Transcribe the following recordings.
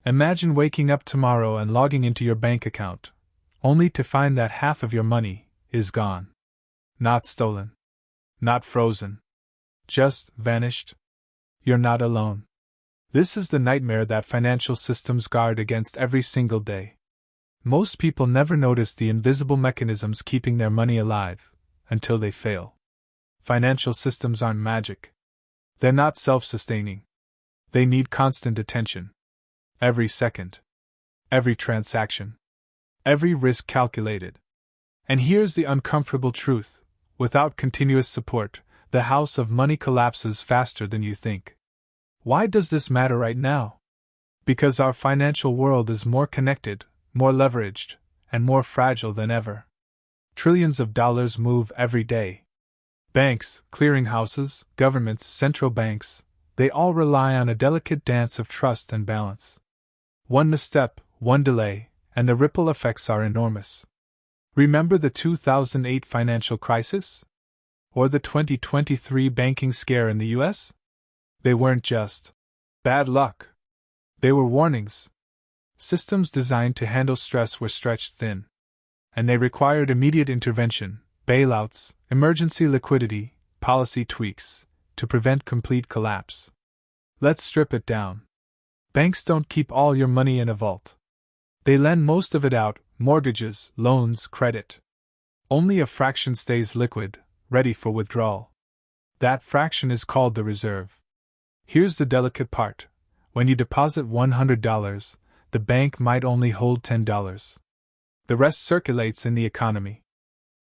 Imagine waking up tomorrow and logging into your bank account, only to find that half of your money is gone. Not stolen. Not frozen. Just vanished. You're not alone. This is the nightmare that financial systems guard against every single day. Most people never notice the invisible mechanisms keeping their money alive, until they fail. Financial systems aren't magic. They're not self-sustaining. They need constant attention. Every second. Every transaction. Every risk calculated. And here's the uncomfortable truth. Without continuous support, the house of money collapses faster than you think. Why does this matter right now? Because our financial world is more connected, more leveraged, and more fragile than ever. Trillions of dollars move every day. Banks, clearinghouses, governments, central banks, they all rely on a delicate dance of trust and balance. One misstep, one delay, and the ripple effects are enormous. Remember the 2008 financial crisis? Or the 2023 banking scare in the US? They weren't just bad luck. They were warnings. Systems designed to handle stress were stretched thin. And they required immediate intervention, bailouts, emergency liquidity, policy tweaks, to prevent complete collapse. Let's strip it down. Banks don't keep all your money in a vault. They lend most of it out, mortgages, loans, credit. Only a fraction stays liquid, ready for withdrawal. That fraction is called the reserve. Here's the delicate part. When you deposit $100, the bank might only hold $10. The rest circulates in the economy.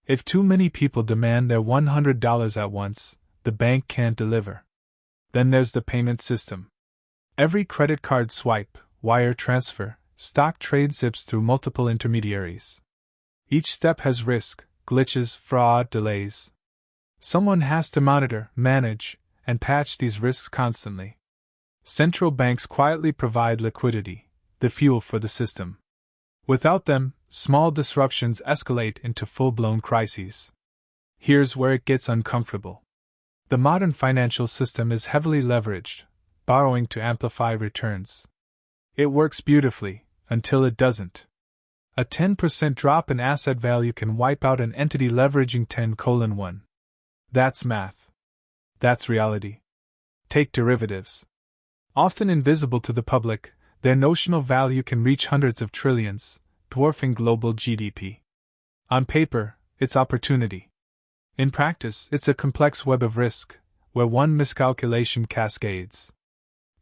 If too many people demand their $100 at once, the bank can't deliver. Then there's the payment system. Every credit card swipe, wire transfer, stock trade zips through multiple intermediaries. Each step has risk, glitches, fraud, delays. Someone has to monitor, manage, and patch these risks constantly. Central banks quietly provide liquidity, the fuel for the system. Without them, small disruptions escalate into full-blown crises. Here's where it gets uncomfortable. The modern financial system is heavily leveraged, borrowing to amplify returns. It works beautifully, until it doesn't. A 10% drop in asset value can wipe out an entity leveraging 10:1. That's math. That's reality. Take derivatives. Often invisible to the public, their notional value can reach hundreds of trillions, dwarfing global GDP. On paper, it's opportunity. In practice, it's a complex web of risk, where one miscalculation cascades.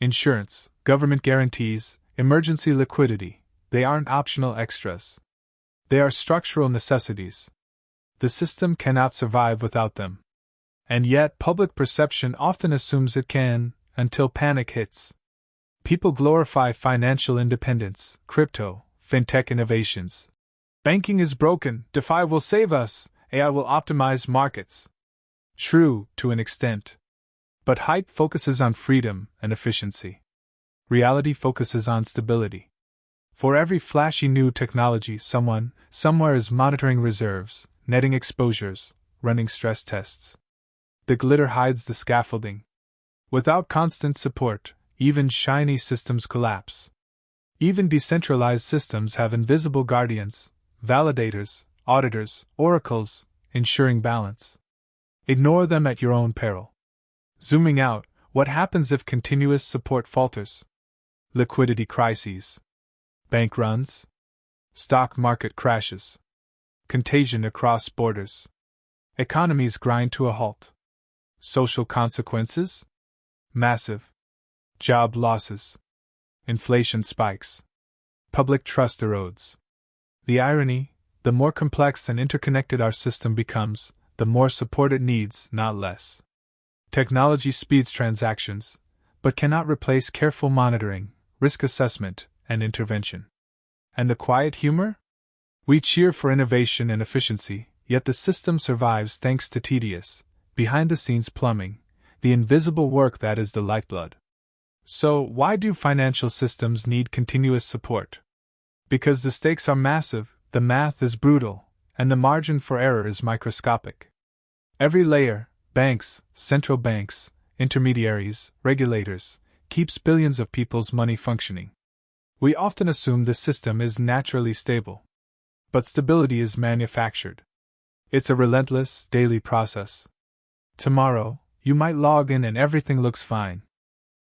Insurance, government guarantees, emergency liquidity, they aren't optional extras. They are structural necessities. The system cannot survive without them. And yet, public perception often assumes it can, until panic hits. People glorify financial independence, crypto, fintech innovations. Banking is broken, DeFi will save us, AI will optimize markets. True, to an extent. But hype focuses on freedom and efficiency. Reality focuses on stability. For every flashy new technology, someone, somewhere is monitoring reserves, netting exposures, running stress tests. The glitter hides the scaffolding. Without constant support, even shiny systems collapse. Even decentralized systems have invisible guardians, validators, auditors, oracles, ensuring balance. Ignore them at your own peril. Zooming out, what happens if continuous support falters? Liquidity crises. Bank runs. Stock market crashes. Contagion across borders. Economies grind to a halt. Social consequences? Massive. Job losses. Inflation spikes. Public trust erodes. The irony, the more complex and interconnected our system becomes, the more support it needs, not less. Technology speeds transactions, but cannot replace careful monitoring, risk assessment, and intervention. And the quiet humor? We cheer for innovation and efficiency, yet the system survives thanks to tedious, behind-the-scenes plumbing, the invisible work that is the lifeblood. So, why do financial systems need continuous support? Because the stakes are massive, the math is brutal, and the margin for error is microscopic. Every layer, banks, central banks, intermediaries, regulators, keeps billions of people's money functioning. We often assume this system is naturally stable. But stability is manufactured. It's a relentless, daily process. Tomorrow, you might log in and everything looks fine.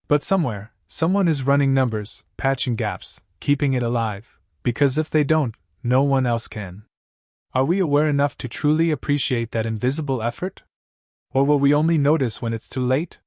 But somewhere, someone is running numbers, patching gaps, keeping it alive, because if they don't, no one else can. Are we aware enough to truly appreciate that invisible effort? Or will we only notice when it's too late?